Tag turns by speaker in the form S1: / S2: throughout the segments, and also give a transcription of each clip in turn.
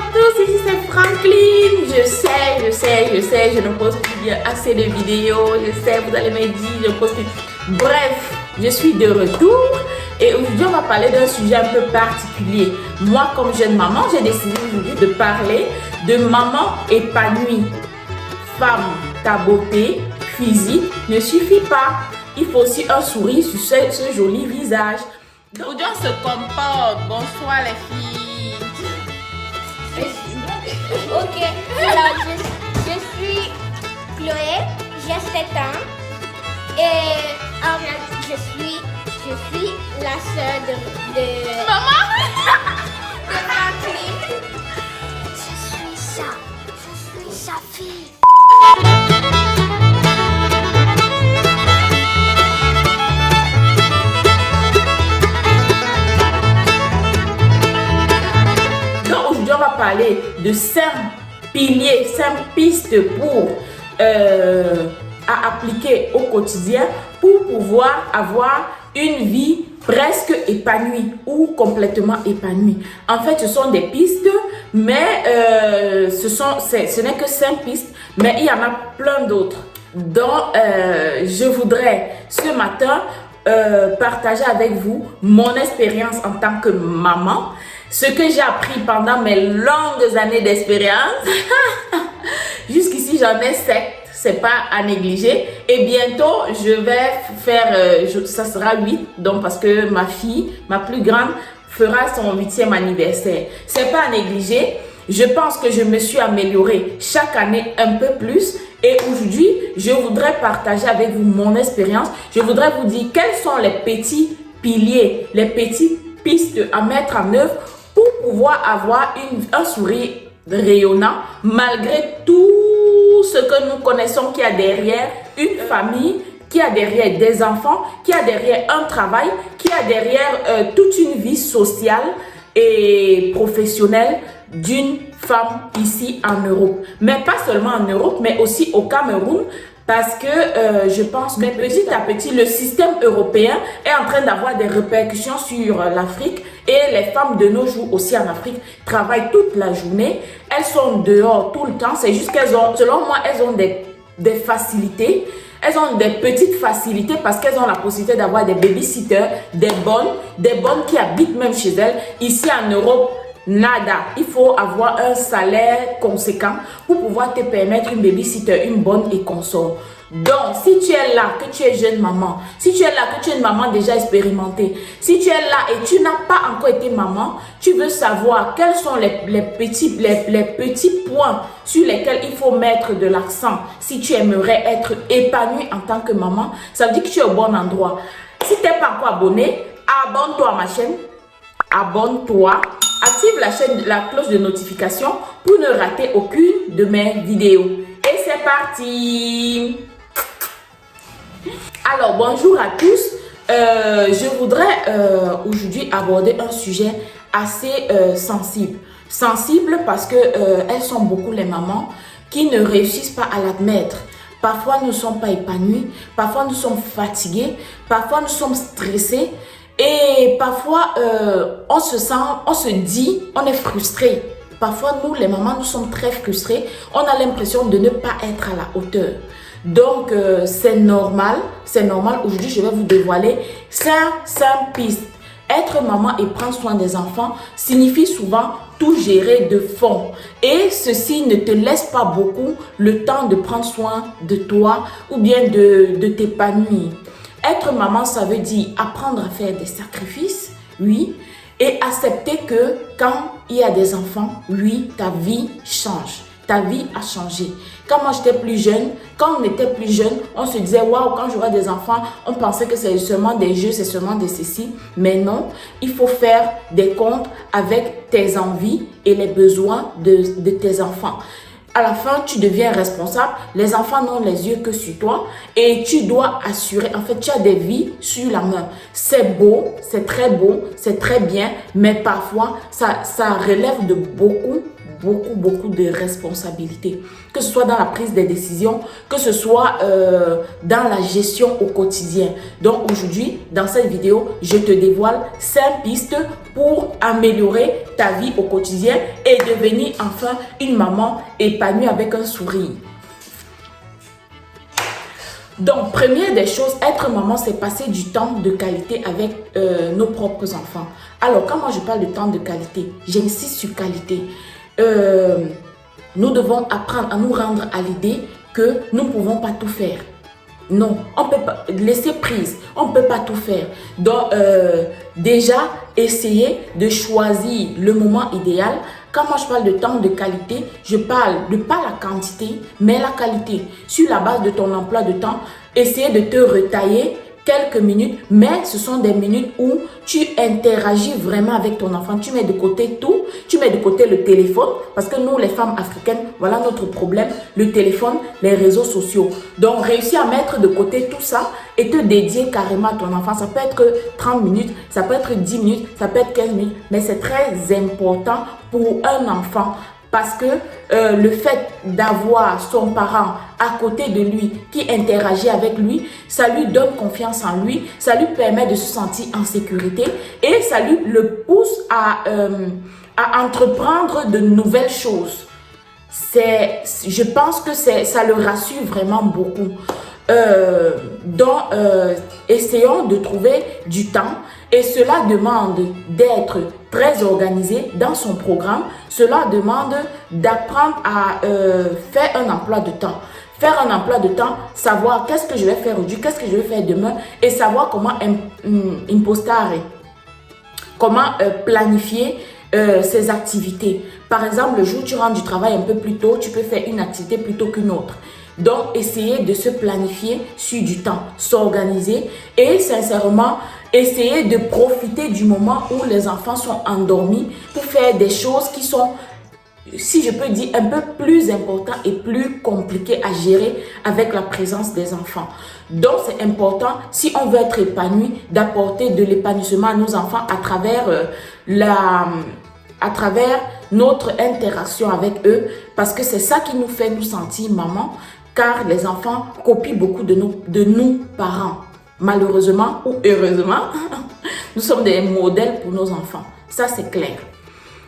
S1: à tous, ici c'est Franklin. Je sais, je ne poste plus assez de vidéos. Je sais, vous allez me dire, je poste plus. Bref, je suis de retour et aujourd'hui on va parler d'un sujet un peu particulier. Moi, comme jeune maman, j'ai décidé aujourd'hui de parler de maman épanouie. Femme, ta beauté physique ne suffit pas. Il faut aussi un sourire sur ce joli visage. Aujourd'hui on se comporte. Bonsoir les filles.
S2: Ok, alors je suis Chloé, j'ai 7 ans et je suis la sœur de
S1: Maman.
S2: de Franklin. Je suis sa fille.
S1: Donc aujourd'hui on va parler de 5 piliers, 5 pistes pour à appliquer au quotidien pour pouvoir avoir une vie presque épanouie ou complètement épanouie. En fait, ce sont des pistes, mais ce n'est que 5 pistes, mais il y en a plein d'autres. Donc, je voudrais ce matin partager avec vous mon expérience en tant que maman, ce que j'ai appris pendant mes longues années d'expérience. Jusqu'ici, j'en ai 7. C'est pas à négliger. Et bientôt, je vais faire, ça sera 8. Donc, parce que ma fille, ma plus grande, fera son 8e anniversaire. C'est pas à négliger. Je pense que je me suis améliorée chaque année un peu plus. Et aujourd'hui, je voudrais partager avec vous mon expérience. Je voudrais vous dire quels sont les petits piliers, les petites pistes à mettre en œuvre pour pouvoir avoir un sourire rayonnant malgré tout ce que nous connaissons qu'il y a derrière une famille, qu'il y a derrière des enfants, qu'il y a derrière un travail, qu'il y a derrière toute une vie sociale et professionnelle d'une femme ici en Europe. Mais pas seulement en Europe, mais aussi au Cameroun. Parce que je pense que petit à petit, le système européen est en train d'avoir des répercussions sur l'Afrique. Et les femmes de nos jours aussi en Afrique travaillent toute la journée. Elles sont dehors tout le temps. C'est juste qu'elles ont, selon moi, elles ont des facilités. Elles ont des petites facilités parce qu'elles ont la possibilité d'avoir des babysitters, des bonnes qui habitent même chez elles. Ici en Europe, nada. Il faut avoir un salaire conséquent pour pouvoir te permettre une babysitter, une bonne et consort. Donc, si tu es là, que tu es jeune maman, si tu es là, que tu es une maman déjà expérimentée, si tu es là et tu n'as pas encore été maman, tu veux savoir quels sont les petits points sur lesquels il faut mettre de l'accent si tu aimerais être épanouie en tant que maman, ça veut dire que tu es au bon endroit. Si tu n'es pas encore abonné, abonne-toi à ma chaîne, abonne-toi. Active la cloche de notification pour ne rater aucune de mes vidéos. Et c'est parti! Alors, bonjour à tous. Je voudrais aujourd'hui aborder un sujet assez sensible. Sensible parce que elles sont beaucoup les mamans qui ne réussissent pas à l'admettre. Parfois, nous ne sommes pas épanouis. Parfois, nous sommes fatigués. Parfois, nous sommes stressés. Et parfois, on se dit, on est frustré. Parfois, nous, les mamans, nous sommes très frustrés. On a l'impression de ne pas être à la hauteur. Donc, c'est normal. C'est normal. Aujourd'hui, je vais vous dévoiler 5 pistes. Être maman et prendre soin des enfants signifie souvent tout gérer de fond. Et ceci ne te laisse pas beaucoup le temps de prendre soin de toi ou bien de t'épanouir. Être maman, ça veut dire apprendre à faire des sacrifices, oui, et accepter que quand il y a des enfants, oui, ta vie change. Ta vie a changé. Quand moi j'étais plus jeune, quand on était plus jeune, on se disait waouh, quand j'aurai des enfants, on pensait que c'est seulement des jeux, c'est seulement des ceci. Mais non, il faut faire des comptes avec tes envies et les besoins de tes enfants. À la fin, tu deviens responsable. Les enfants n'ont les yeux que sur toi et tu dois assurer. En fait, tu as des vies sur la main. C'est beau, c'est très bien, mais parfois, ça relève de beaucoup beaucoup de responsabilités. Que ce soit dans la prise des décisions, que ce soit dans la gestion au quotidien. Donc aujourd'hui, dans cette vidéo, je te dévoile 5 pistes pour améliorer ta vie au quotidien et devenir enfin une maman épanouie avec un sourire. Donc, première des choses, être maman, c'est passer du temps de qualité avec nos propres enfants. Alors, quand moi je parle de temps de qualité, j'insiste sur qualité. Nous devons apprendre à nous rendre à l'idée que nous ne pouvons pas tout faire. Non, on peut pas laisser prise, on ne peut pas tout faire. Donc, déjà, essayer de choisir le moment idéal. Quand moi je parle de temps de qualité, je parle de pas la quantité, mais la qualité. Sur la base de ton emploi de temps, essayer de te retailler quelques minutes, mais ce sont des minutes où tu interagis vraiment avec ton enfant. Tu mets de côté tout, tu mets de côté le téléphone, parce que nous, les femmes africaines, voilà notre problème, le téléphone, les réseaux sociaux. Donc, réussir à mettre de côté tout ça et te dédier carrément à ton enfant. Ça peut être 30 minutes, ça peut être 10 minutes, ça peut être 15 minutes, mais c'est très important pour un enfant. Parce que le fait d'avoir son parent à côté de lui qui interagit avec lui, ça lui donne confiance en lui, ça lui permet de se sentir en sécurité et ça lui le pousse à entreprendre de nouvelles choses. Je pense que ça le rassure vraiment beaucoup. Donc, essayons de trouver du temps et cela demande d'être très organisé dans son programme. Cela demande d'apprendre à faire un emploi de temps. Faire un emploi de temps, savoir qu'est-ce que je vais faire aujourd'hui, qu'est-ce que je vais faire demain et savoir comment impostare, comment planifier ses activités. Par exemple, le jour où tu rentres du travail un peu plus tôt, tu peux faire une activité plutôt qu'une autre. Donc, essayer de se planifier sur du temps, s'organiser et sincèrement, essayer de profiter du moment où les enfants sont endormis pour faire des choses qui sont, si je peux dire, un peu plus importantes et plus compliquées à gérer avec la présence des enfants. Donc, c'est important, si on veut être épanoui, d'apporter de l'épanouissement à nos enfants à travers notre interaction avec eux, parce que c'est ça qui nous fait nous sentir maman, car les enfants copient beaucoup de nous parents. Malheureusement ou heureusement, nous sommes des modèles pour nos enfants. Ça, c'est clair.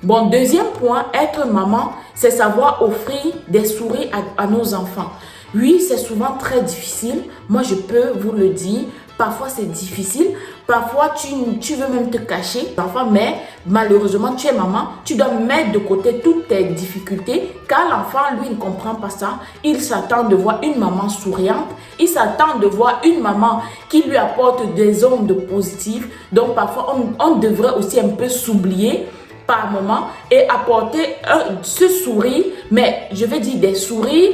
S1: Bon, deuxième point, être maman, c'est savoir offrir des sourires à nos enfants. Oui, c'est souvent très difficile. Moi, je peux vous le dire. Parfois, c'est difficile. Parfois, tu veux même te cacher. Parfois, mais malheureusement, tu es maman. Tu dois mettre de côté toutes tes difficultés. Car l'enfant, lui, ne comprend pas ça. Il s'attend de voir une maman souriante. Il s'attend de voir une maman qui lui apporte des ondes positives. Donc, parfois, on devrait aussi un peu s'oublier par moment et apporter ce sourire. Mais je vais dire des sourires.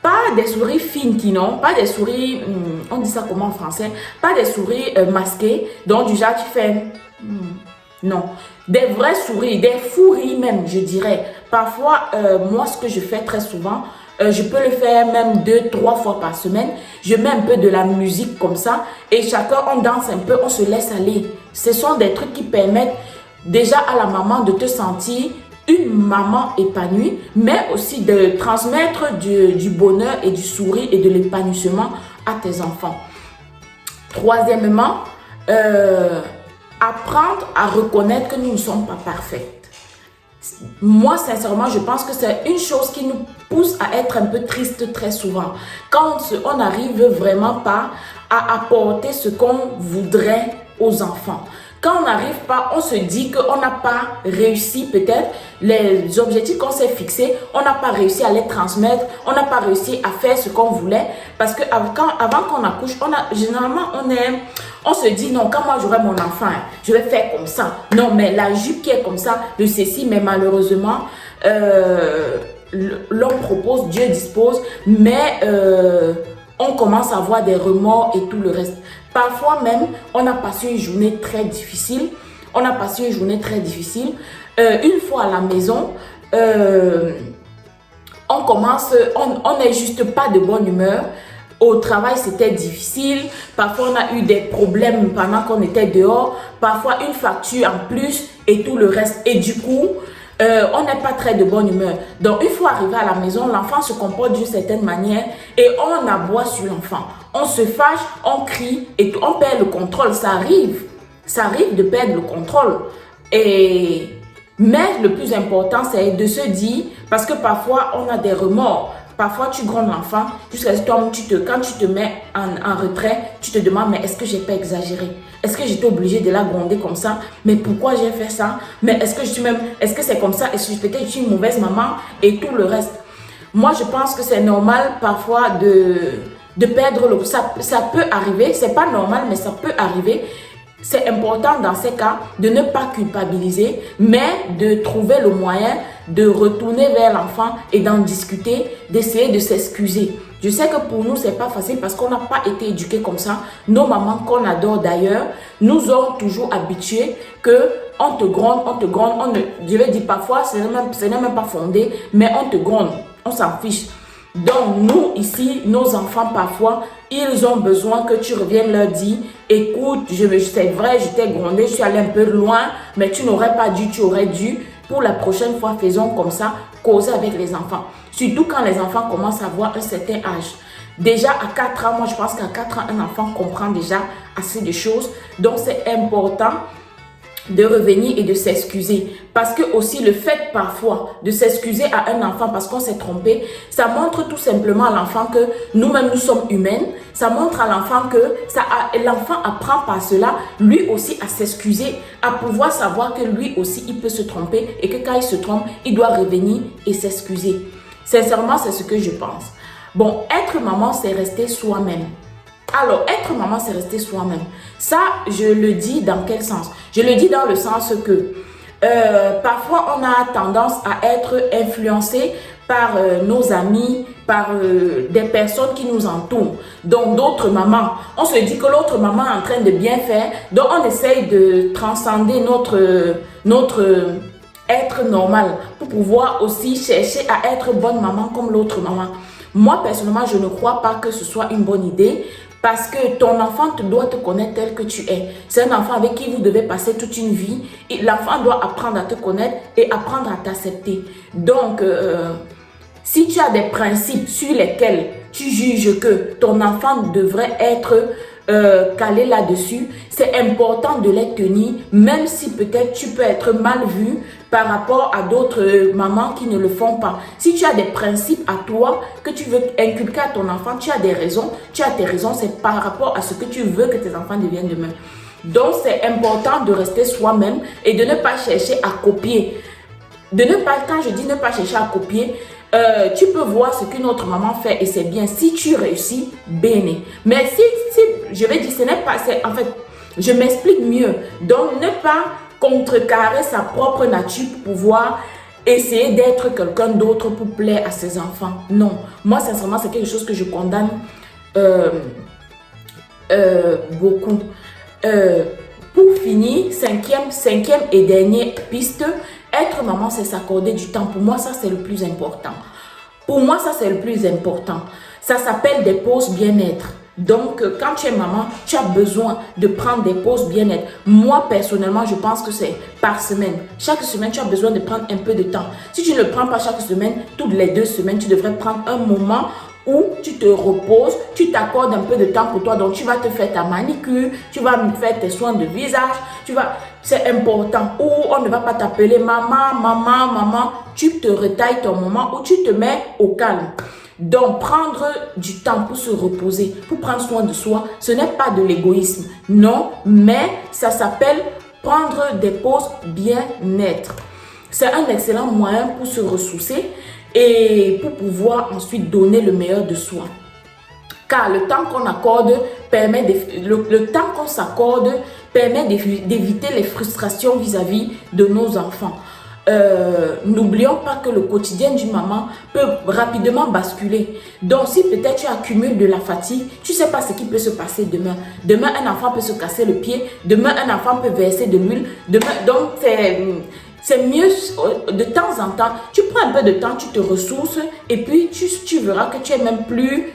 S1: Pas des souris fines qui n'ont, pas des souris, on dit ça comment en français, pas des souris masquées, donc du genre tu fais, non, des vrais souris, des fous rires même, je dirais. Parfois, moi ce que je fais très souvent, je peux le faire même 2-3 fois par semaine, je mets un peu de la musique comme ça et chacun on danse un peu, on se laisse aller. Ce sont des trucs qui permettent déjà à la maman de te sentir une maman épanouie, mais aussi de transmettre du bonheur et du sourire et de l'épanouissement à tes enfants. Troisièmement, apprendre à reconnaître que nous ne sommes pas parfaites. Moi, sincèrement, je pense que c'est une chose qui nous pousse à être un peu triste très souvent. Quand on n'arrive vraiment pas à apporter ce qu'on voudrait aux enfants. Quand on n'arrive pas, on se dit qu'on n'a pas réussi peut-être les objectifs qu'on s'est fixés, on n'a pas réussi à les transmettre, on n'a pas réussi à faire ce qu'on voulait. Parce que avant qu'on accouche, généralement, on se dit non, quand moi j'aurai mon enfant, je vais faire comme ça. Non, mais la jupe qui est comme ça, de ceci, mais malheureusement, l'homme propose, Dieu dispose, mais on commence à avoir des remords et tout le reste. Parfois même, on a passé une journée très difficile. Une fois à la maison, on n'est juste pas de bonne humeur. Au travail, c'était difficile. Parfois, on a eu des problèmes pendant qu'on était dehors. Parfois, une facture en plus et tout le reste. Et du coup, on n'est pas très de bonne humeur. Donc, une fois arrivé à la maison, l'enfant se comporte d'une certaine manière et on aboie sur l'enfant. On se fâche, on crie et on perd le contrôle. Ça arrive de perdre le contrôle. Mais le plus important, c'est de se dire, parce que parfois, on a des remords. Parfois, tu grondes l'enfant, jusqu'à ce que quand tu te mets en retrait, tu te demandes, mais est-ce que j'ai pas exagéré? Est-ce que j'étais obligée de la gronder comme ça? Mais pourquoi j'ai fait ça? Mais est-ce que c'est comme ça? Est-ce que peut-être je suis une mauvaise maman? Et tout le reste. Moi, je pense que c'est normal parfois de perdre ça peut arriver, c'est pas normal, mais ça peut arriver. C'est important dans ces cas de ne pas culpabiliser, mais de trouver le moyen de retourner vers l'enfant et d'en discuter, d'essayer de s'excuser. Je sais que pour nous, c'est pas facile parce qu'on n'a pas été éduqués comme ça. Nos mamans qu'on adore d'ailleurs nous ont toujours habitués que on te gronde, je vais dire parfois, ce n'est même pas fondé, mais on te gronde, on s'en fiche. Donc nous ici, nos enfants parfois, ils ont besoin que tu reviennes leur dire, écoute, c'est vrai, je t'ai grondé, je suis allée un peu loin, mais tu n'aurais pas dû, tu aurais dû. Pour la prochaine fois, faisons comme ça, causer avec les enfants. Surtout quand les enfants commencent à avoir un certain âge. Déjà à 4 ans, moi je pense qu'à 4 ans, un enfant comprend déjà assez de choses. Donc c'est important de revenir et de s'excuser. Parce que aussi le fait parfois de s'excuser à un enfant parce qu'on s'est trompé, ça montre tout simplement à l'enfant que nous-mêmes nous sommes humains. Ça montre à l'enfant que l'enfant apprend par cela lui aussi à s'excuser, à pouvoir savoir que lui aussi il peut se tromper et que quand il se trompe, il doit revenir et s'excuser. Sincèrement, c'est ce que je pense. Bon, être maman, c'est rester soi-même. Alors, être maman, c'est rester soi-même. Ça, je le dis dans quel sens? Je le dis dans le sens que parfois, on a tendance à être influencé par nos amis, par des personnes qui nous entourent. Donc, d'autres mamans. On se dit que l'autre maman est en train de bien faire. Donc, on essaye de transcender notre être normal pour pouvoir aussi chercher à être bonne maman comme l'autre maman. Moi, personnellement, je ne crois pas que ce soit une bonne idée. Parce que ton enfant doit te connaître tel que tu es. C'est un enfant avec qui vous devez passer toute une vie. Et l'enfant doit apprendre à te connaître et apprendre à t'accepter. Donc, si tu as des principes sur lesquels tu juges que ton enfant devrait être calé là-dessus, c'est important de les tenir, même si peut-être tu peux être mal vu par rapport à d'autres mamans qui ne le font pas. Si tu as des principes à toi que tu veux inculquer à ton enfant, tu as des raisons, tu as tes raisons, c'est par rapport à ce que tu veux que tes enfants deviennent demain. Donc c'est important de rester soi-même et de ne pas chercher à copier. Quand je dis ne pas chercher à copier, tu peux voir ce qu'une autre maman fait et c'est bien. Si tu réussis, bene. Mais si je vais dire, ce n'est pas, en fait, je m'explique mieux. Donc ne pas contrecarrer sa propre nature pour pouvoir essayer d'être quelqu'un d'autre pour plaire à ses enfants. Non, moi sincèrement c'est quelque chose que je condamne beaucoup. Pour finir, cinquième et dernière piste, être maman c'est s'accorder du temps. Pour moi ça c'est le plus important. Ça s'appelle des pauses bien-être. Donc, quand tu es maman, tu as besoin de prendre des pauses bien-être. Moi, personnellement, je pense que c'est par semaine. Chaque semaine, tu as besoin de prendre un peu de temps. Si tu ne le prends pas chaque semaine, toutes les 2 semaines, tu devrais prendre un moment où tu te reposes, tu t'accordes un peu de temps pour toi. Donc, tu vas te faire ta manicure, tu vas faire tes soins de visage, c'est important. Ou on ne va pas t'appeler maman. Tu te retailles ton moment où tu te mets au calme. Donc, prendre du temps pour se reposer, pour prendre soin de soi, ce n'est pas de l'égoïsme. Non, mais ça s'appelle prendre des pauses bien-être. C'est un excellent moyen pour se ressourcer et pour pouvoir ensuite donner le meilleur de soi. Car le temps qu'on accorde permet d'éviter les frustrations vis-à-vis de nos enfants. N'oublions pas que le quotidien d'une maman peut rapidement basculer. Donc si peut-être tu accumules de la fatigue, tu ne sais pas ce qui peut se passer demain. Demain un enfant peut se casser le pied, demain un enfant peut verser de l'huile, donc c'est mieux de temps en temps, tu prends un peu de temps, tu te ressources et puis tu verras que tu es même plus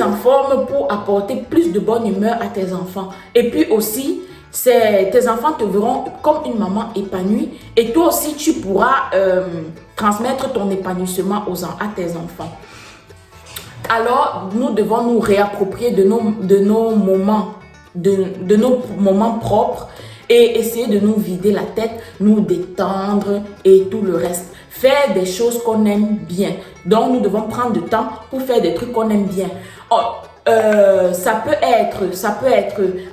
S1: en forme pour apporter plus de bonne humeur à tes enfants. Et puis aussi, tes enfants te verront comme une maman épanouie et toi aussi tu pourras transmettre ton épanouissement à tes enfants. Alors, nous devons nous réapproprier de nos moments propres et essayer de nous vider la tête, nous détendre et tout le reste. Faire des choses qu'on aime bien. Donc, nous devons prendre du temps pour faire des trucs qu'on aime bien. Ça peut être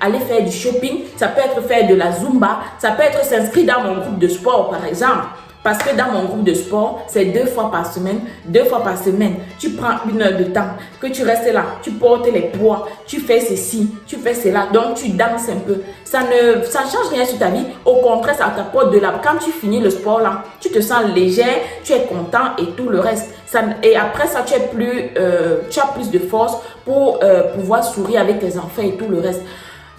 S1: aller faire du shopping, ça peut être faire de la Zumba, ça peut être s'inscrire dans mon groupe de sport par exemple. Parce que dans mon groupe de sport, c'est 2 fois par semaine. 2 fois par semaine, tu prends 1 heure de temps, que tu restes là, tu portes les poids, tu fais ceci, tu fais cela. Donc, tu danses un peu. Ça ne change rien sur ta vie. Au contraire, ça t'apporte de la... Quand tu finis le sport là, tu te sens légère, tu es content et tout le reste. Et après ça, tu as plus de force pour pouvoir sourire avec tes enfants et tout le reste.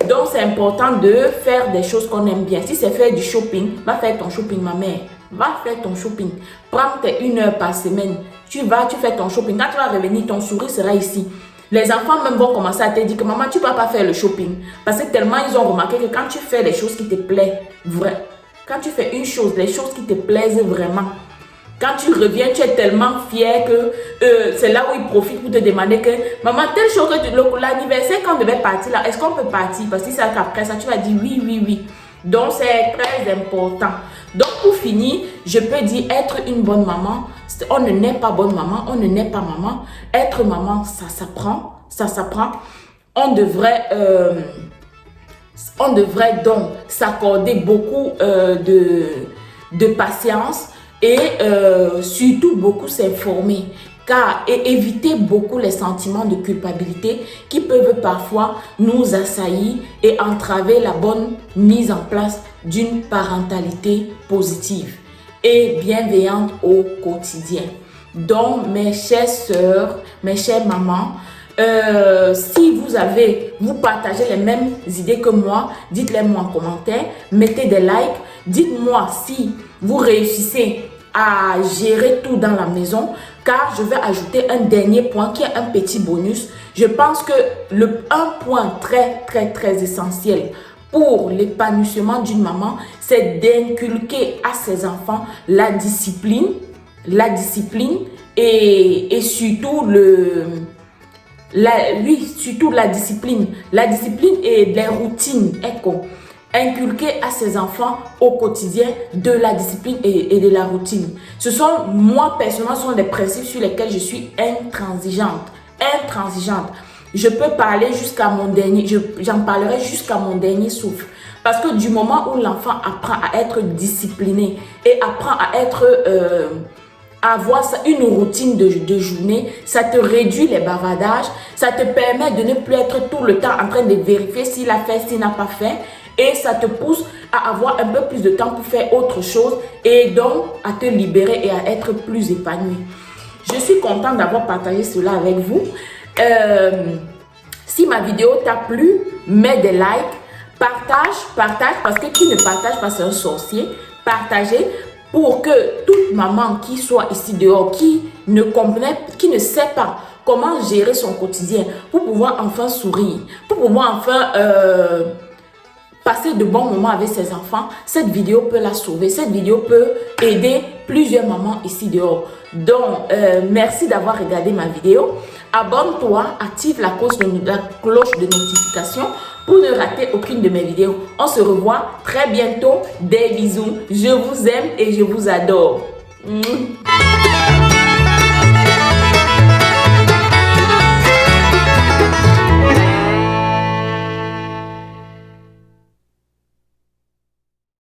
S1: Donc, c'est important de faire des choses qu'on aime bien. Si c'est faire du shopping, va faire ton shopping, ma mère. Va faire ton shopping. Prends tes 1 heure par semaine. Tu fais ton shopping. Quand tu vas revenir, ton sourire sera ici. Les enfants même vont commencer à te dire que maman, tu ne vas pas faire le shopping. Parce que tellement ils ont remarqué que quand tu fais les choses qui te plaisent, quand tu fais une chose, les choses qui te plaisent vraiment, quand tu reviens, tu es tellement fier que c'est là où ils profitent pour te demander que maman, telle chose, l'anniversaire quand on devait partir là, est-ce qu'on peut partir? Parce que c'est qu'après ça, tu vas dire oui. Donc, c'est très important. Donc, pour finir, je peux dire être une bonne maman. On ne naît pas bonne maman, on ne naît pas maman. Être maman, ça s'apprend. On devrait donc s'accorder beaucoup de patience et surtout beaucoup s'informer. Et éviter beaucoup les sentiments de culpabilité qui peuvent parfois nous assaillir et entraver la bonne mise en place d'une parentalité positive et bienveillante au quotidien. Donc, mes chères sœurs, mes chères mamans, si vous partagez les mêmes idées que moi, dites-les moi en commentaire, mettez des likes, dites-moi si vous réussissez à gérer tout dans la maison, car je vais ajouter un dernier point qui est un petit bonus. Je pense que un point très essentiel pour l'épanouissement d'une maman, c'est d'inculquer à ses enfants la discipline et surtout la discipline et les routines. Inculquer à ses enfants au quotidien de la discipline et de la routine. Moi personnellement, ce sont des principes sur lesquels je suis intransigeante. Je peux parler j'en parlerai jusqu'à mon dernier souffle. Parce que du moment où l'enfant apprend à être discipliné et apprend à avoir une routine de journée, ça te réduit les bavardages, ça te permet de ne plus être tout le temps en train de vérifier s'il a fait, s'il n'a pas fait. Et ça te pousse à avoir un peu plus de temps pour faire autre chose et donc à te libérer et à être plus épanoui. Je suis contente d'avoir partagé cela avec vous. Si ma vidéo t'a plu, mets des likes, partage parce que qui ne partage pas c'est un sorcier. Partagez pour que toute maman qui soit ici dehors, qui ne sait pas comment gérer son quotidien, pour pouvoir enfin sourire, pour pouvoir enfin... passer de bons moments avec ses enfants, cette vidéo peut la sauver. Cette vidéo peut aider plusieurs mamans ici dehors. Donc, merci d'avoir regardé ma vidéo. Abonne-toi, active la cloche de notification pour ne rater aucune de mes vidéos. On se revoit très bientôt. Des bisous. Je vous aime et je vous adore.